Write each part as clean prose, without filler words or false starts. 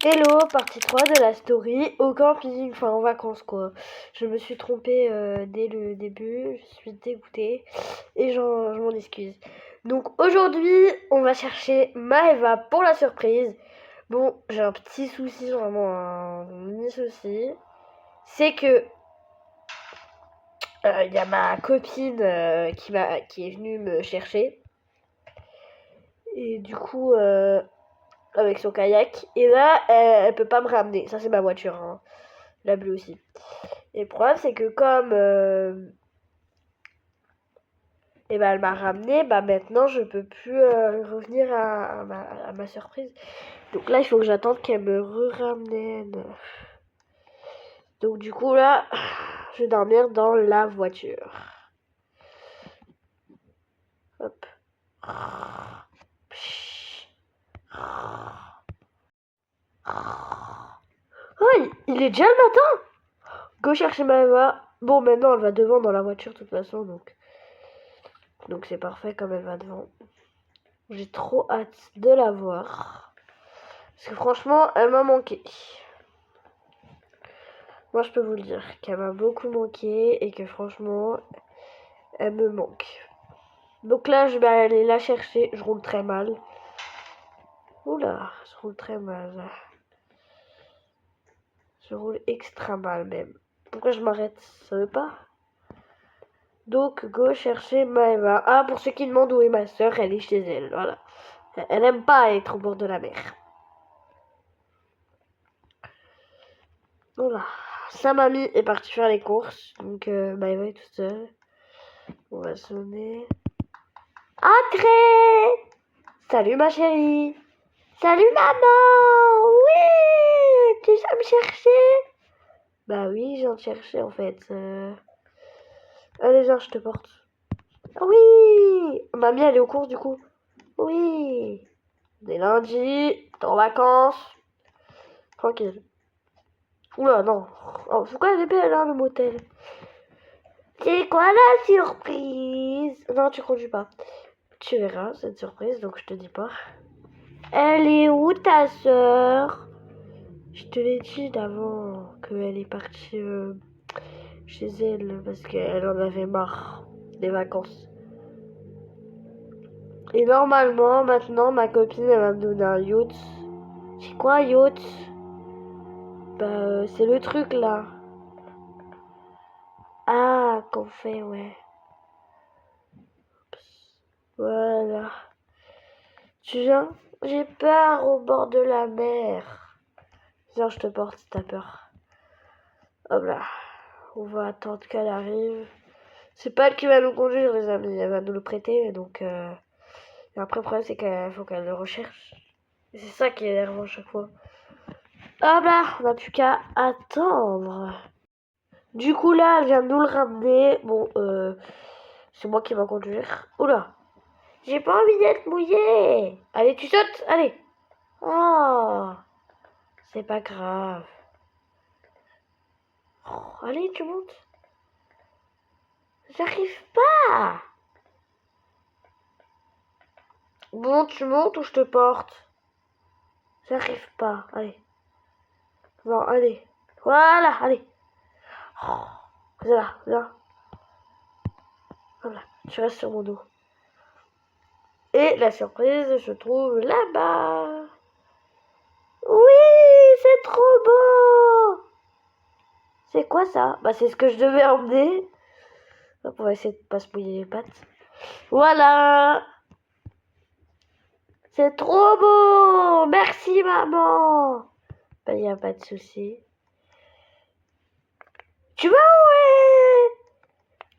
Hello, partie 3 de la story au camping, enfin en vacances quoi. Je me suis trompée dès le début, je suis dégoûtée et je m'en excuse. Donc aujourd'hui, on va chercher Maeva pour la surprise. Bon, j'ai un petit souci, vraiment un mini souci. C'est que il y a ma copine qui est venue me chercher. Et du coup, avec son kayak. Et là, elle peut pas me ramener. Ça, c'est ma voiture, hein. La bleue aussi. Et le problème, c'est que comme elle m'a ramené, maintenant, je peux plus revenir à ma surprise. Donc là, il faut que j'attende qu'elle me ramène. Donc du coup, là, je vais dormir dans la voiture. Hop. Oh, il est déjà le matin. Go chercher ma Eva. Bon, maintenant, elle va devant dans la voiture, de toute façon, donc c'est parfait comme elle va devant. J'ai trop hâte de la voir. Parce que franchement, elle m'a manqué. Moi, je peux vous le dire qu'elle m'a beaucoup manqué et que franchement, elle me manque. Donc là, je vais aller la chercher. Je roule très mal. Oula, je roule très mal. Je roule extra mal même. Pourquoi je m'arrête? Ça veut pas? Donc, go chercher Maeva. Ah, pour ceux qui demandent où est ma soeur, elle est chez elle. Voilà. Elle aime pas être au bord de la mer. Voilà. Sa mamie est partie faire les courses. Donc, Maeva est toute seule. On va sonner. Entrez! Salut ma chérie! Salut maman! Oui! Tu viens me chercher? Bah oui, je viens te chercher en fait. Allez, viens, je te porte. Oui! Mamie, elle est aux courses du coup. Oui! Dès lundi, t'es en vacances. Tranquille. Oula, non. Oh, pourquoi elle est belle, hein, le motel? C'est quoi la surprise? Non, tu conduis pas. Tu verras cette surprise, donc je te dis pas. Elle est où ta sœur? Je te l'ai dit d'avant qu'elle est partie chez elle parce qu'elle en avait marre des vacances. Et normalement, maintenant, ma copine, elle va me donner un yacht. C'est quoi, yacht? Bah, c'est le truc, là. Ah, qu'on fait, ouais. Voilà. Tu viens? J'ai peur au bord de la mer. Viens, je te porte si t'as peur. Hop là. On va attendre qu'elle arrive. C'est pas elle qui va nous conduire, les amis. Elle va nous le prêter, donc... Et après, le problème, c'est qu'il faut qu'elle le recherche. Et c'est ça qui est énervant à chaque fois. Hop là, on n'a plus qu'à attendre. Du coup, là, elle vient de nous le ramener. Bon, c'est moi qui va conduire. Oula, j'ai pas envie d'être mouillée. Allez, tu sautes, allez. Oh, c'est pas grave. Oh, allez, tu montes. J'arrive pas. Bon, tu montes ou je te porte? J'arrive pas, allez. Non, allez. Voilà, allez. Oh, viens, viens. Voilà, tu restes sur mon dos. Et la surprise se trouve là-bas. Oui, c'est trop beau. C'est quoi ça? Bah, c'est ce que je devais emmener. Donc, on va essayer de pas se mouiller les pattes. Voilà. C'est trop beau. Merci, maman. Bah, y a pas de souci. Tu vas où?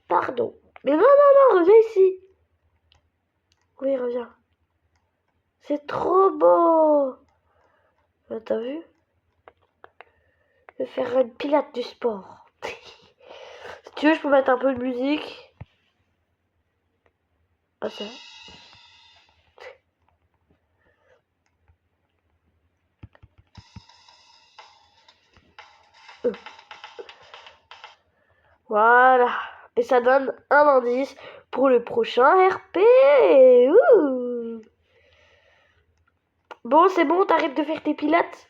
Pardon. Mais non, non, non, reviens ici. Oui, reviens. C'est trop beau. T'as vu? Je vais faire une pilate du sport. Si tu veux, je peux mettre un peu de musique. Ok. Voilà. Et ça donne un indice pour le prochain RP. Ouh. Bon, c'est bon, t'arrêtes de faire tes pilates.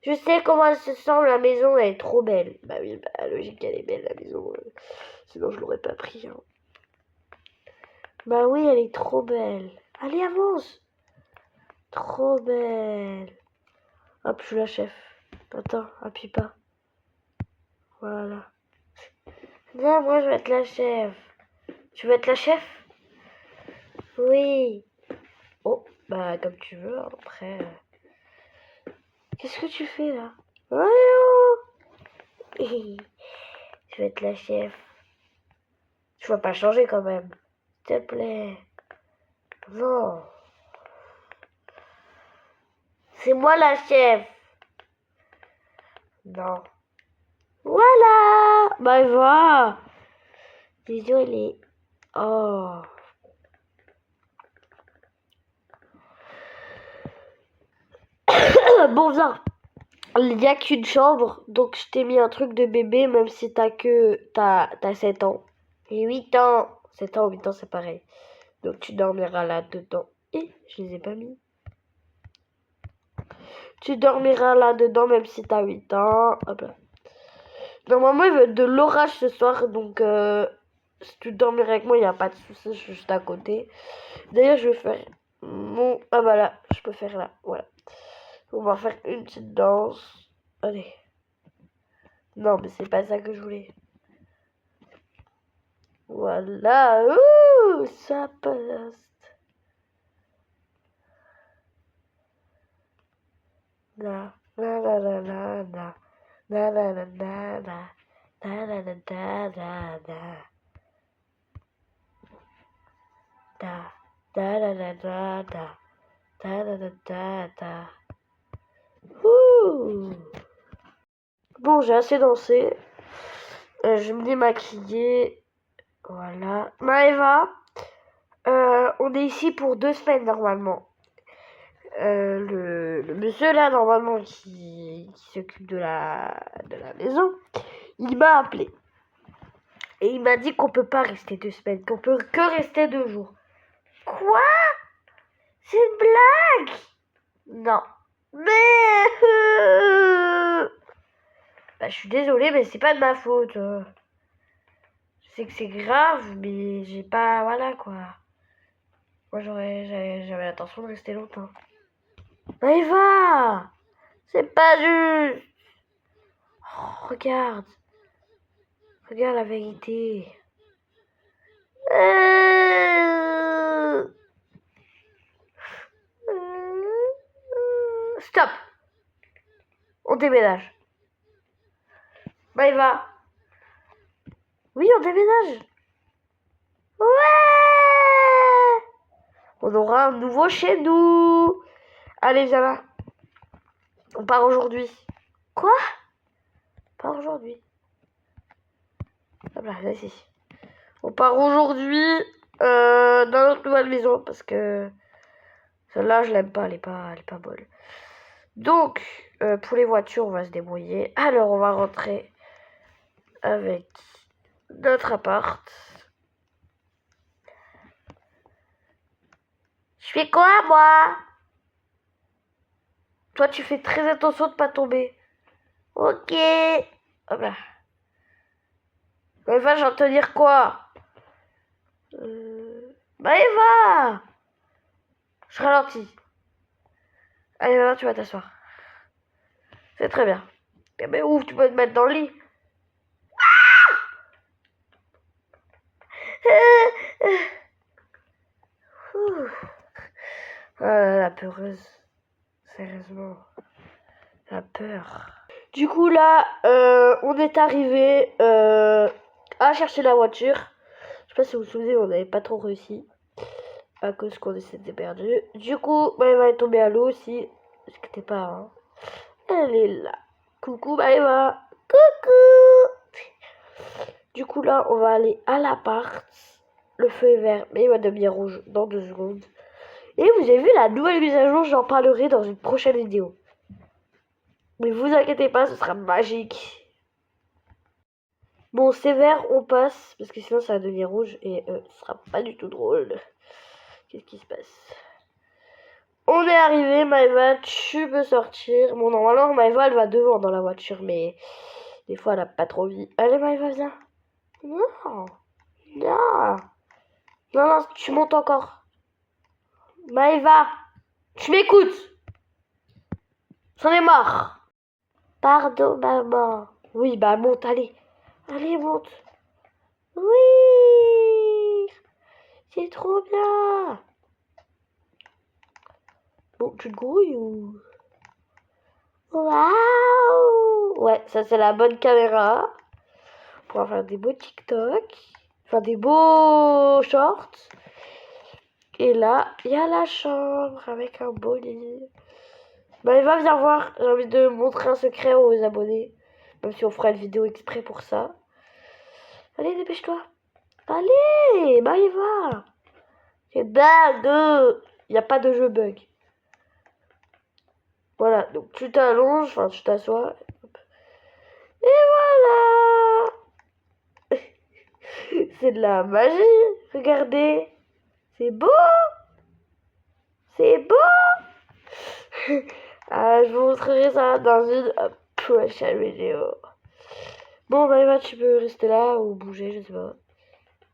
Je sais comment elle se sent, la maison, elle est trop belle. Bah oui, bah logique, elle est belle, la maison. Sinon, je l'aurais pas pris. Hein. Bah oui, elle est trop belle. Allez, avance. Trop belle. Hop, je suis la chef. Attends, appuie pas. Voilà. Non, moi, je vais être la chef. Tu veux être la chef? Oui. Oh, bah comme tu veux, hein, après. Qu'est-ce que tu fais là? Oh, je vais être la chef. Tu vas pas changer quand même. S'il te plaît. Non. C'est moi la chef. Non. Voilà. Bah va. Désolée. Oh. Bon, viens. Il n'y a qu'une chambre, donc je t'ai mis un truc de bébé, même si t'as 7 ans. Et 8 ans. 7 ans, 8 ans, c'est pareil. Donc tu dormiras là-dedans. Et je les ai pas mis. Tu dormiras là-dedans, même si t'as 8 ans. Hop là. Normalement, il va être de l'orage ce soir, donc si tu dormiras avec moi, il n'y a pas de souci, je suis juste à côté. D'ailleurs, je vais faire mon... Ah bah là, je peux faire là, voilà. On va faire une petite danse. Allez. Non, mais c'est pas ça que je voulais. Voilà. Ouh, ça passe. Na, na, na, na, na, na. Na, na, na, na, na. Na, na, na, na, na, na. Da, da, da, da, da, da. Da, da, da, da, da. Ouh. Bon, j'ai assez dansé. Je vais me démaquiller. Voilà. Maëva, on est ici pour 2 semaines normalement. Le monsieur là, normalement, qui s'occupe de la maison, il m'a appelé. Et il m'a dit qu'on peut pas rester 2 semaines, qu'on peut que rester 2 jours. Quoi? C'est une blague? Non. Mais... Bah, je suis désolée, mais c'est pas de ma faute. Je sais que c'est grave, mais j'ai pas... Voilà, quoi. Moi, j'avais l'intention de rester longtemps. Eva! C'est pas juste! Oh, regarde. Regarde la vérité. Stop! On déménage. Eva. Oui, on déménage. Ouais! On aura un nouveau chez nous. Allez, viens là. On part aujourd'hui. Quoi? On part aujourd'hui. Hop là, viens ici. On part aujourd'hui dans notre nouvelle maison parce que celle-là, je l'aime pas, elle est pas bonne. Donc, pour les voitures, on va se débrouiller. Alors, on va rentrer avec notre appart. Je fais quoi, moi? Toi, tu fais très attention de pas tomber. Ok. Hop là. Eva, j'en te dire quoi? Bah, Eva! Je ralentis. Allez, maintenant, tu vas t'asseoir. C'est très bien. Eh ben, ouf, tu peux te mettre dans le lit. Ah, la peureuse. Sérieusement. La peur. Du coup, là, on est arrivé à chercher la voiture. Je sais pas si vous vous souvenez, on n'avait pas trop réussi. À cause qu'on s'était perdu. Du coup, Maëva est tombée à l'eau aussi. Parce que t'es pas, hein. Elle est là. Coucou Maëva. Coucou. Du coup, là, on va aller à l'appart. Le feu est vert, mais il va devenir rouge dans 2 secondes. Et vous avez vu la nouvelle mise à jour, j'en parlerai dans une prochaine vidéo. Mais vous inquiétez pas, ce sera magique. Bon, c'est vert, on passe, parce que sinon ça va devenir rouge et ce sera pas du tout drôle. Qu'est-ce qui se passe? On est arrivé, Maëva, tu peux sortir. Bon, normalement, Maëva, elle va devant dans la voiture, mais des fois, elle a pas trop envie. Allez, Maëva, viens. Non, non. Non, tu montes encore. Maëva, tu m'écoutes. J'en ai marre. Pardon, maman. Oui, bah monte, allez. Allez, monte. Oui, c'est trop bien. Bon, tu te grouilles ou... Waouh. Ouais, ça c'est la bonne caméra. Pour faire des beaux TikTok. Enfin, des beaux shorts. Et là, il y a la chambre avec un beau lit. Bah, il va venir voir. J'ai envie de montrer un secret aux abonnés. Même si on fera une vidéo exprès pour ça. Allez, dépêche-toi. Allez, bah, il va. C'est bug. Il n'y a pas de jeu bug. Voilà, donc tu t'allonges, enfin tu t'assois. Et voilà. C'est de la magie. Regardez. C'est beau. C'est beau. Je vous montrerai ça dans une prochaine vidéo. Bon, bah Eva, tu peux rester là ou bouger, je sais pas.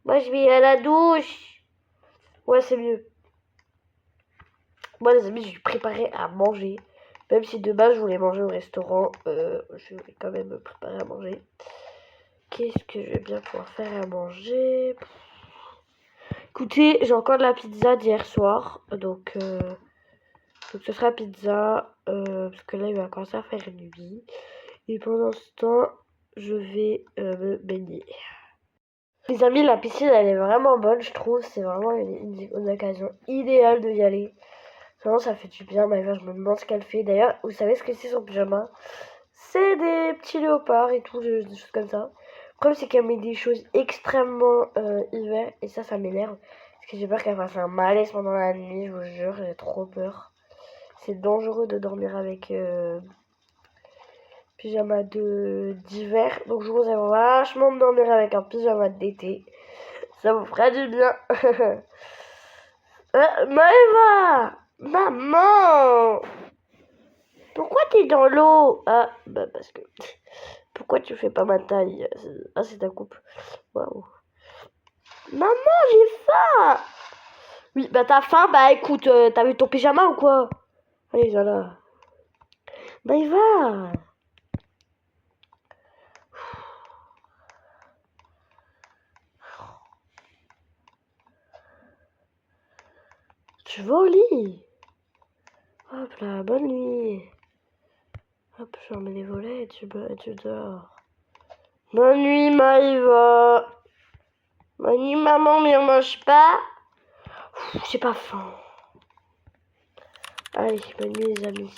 Moi, je vais à la douche. Ouais, c'est mieux. Moi, les amis, je vais préparer à manger. Même si de base, je voulais manger au restaurant, je vais quand même me préparer à manger. Qu'est-ce que je vais bien pouvoir faire à manger? Écoutez, j'ai encore de la pizza d'hier soir. Donc ce sera pizza. Parce que là, il va commencer à faire nuit. Et pendant ce temps, je vais me baigner. Les amis, la piscine, elle est vraiment bonne, je trouve. C'est vraiment une occasion idéale de y aller. Vraiment, ça fait du bien. Maëva, je me demande ce qu'elle fait. D'ailleurs, vous savez ce que c'est son pyjama? C'est des petits léopards et tout, des choses comme ça. Le problème, c'est qu'elle met des choses extrêmement hiver. Et ça m'énerve. Parce que j'ai peur qu'elle fasse un malaise pendant la nuit, je vous jure. J'ai trop peur. C'est dangereux de dormir avec pyjama d'hiver. Donc, je vous conseille vachement de dormir avec un pyjama d'été. Ça vous fera du bien. Maëva! Maman! Pourquoi t'es dans l'eau? Ah, bah parce que... Pourquoi tu fais pas ma taille? Ah, c'est ta coupe. Waouh. Maman, j'ai faim! Oui, bah t'as faim? Bah écoute, t'as vu ton pyjama ou quoi? Allez, viens là. Bah il va. Tu vas au lit? Hop là, bonne nuit. Hop, je remets les volets et tu dors. Bonne nuit, Maëva. Bonne nuit, maman, mais on mange pas. J'ai pas faim. Allez, bonne nuit, les amis.